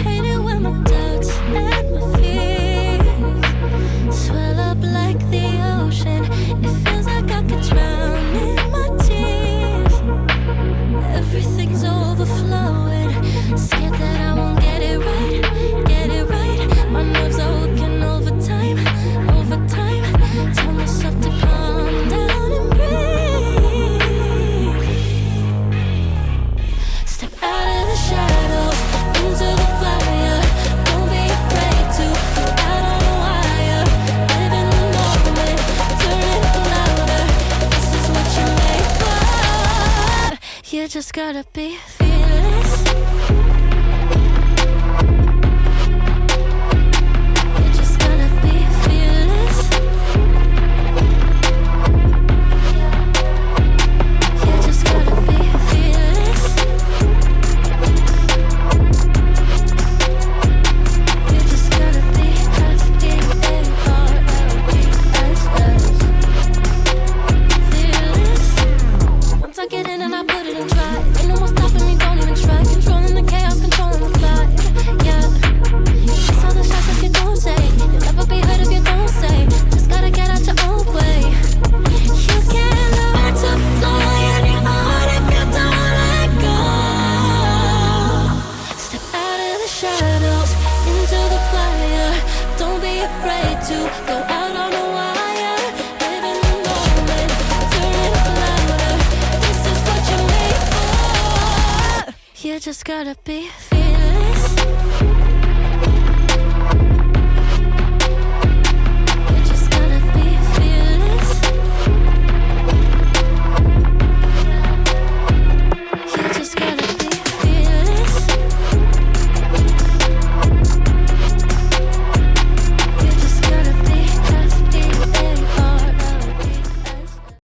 Hate it when my doubts and my fears swell up like the ocean. It feels like I could drown in my tears. Everything's overflowing. Scared that I won't get it right, get it right. My nerves are working overtime, overtime. Tell myself to calm down and breathe. Step out of the shadows, into the fire. Don't be afraid to go out on a wire. Live in the moment, turn it up louder. This is what you're made for. You just gotta be fearless. You just gotta be fearless. You just gotta be fearless. You just gotta be fearless. Once I get in and I put it in try, ain't no more stopping me, don't even try. Controlling the chaos, controlling the fly. Yeah, it's all the shots that you don't take. You'll never be heard if you don't say. Just gotta get out your own way. You can't learn to fly on your own if you don't let go. Step out of the shadows, into the fire. Don't be afraid to go out on a wire. Live in the moment, turn it up louder. This is what you're made for. You just gotta be fearless.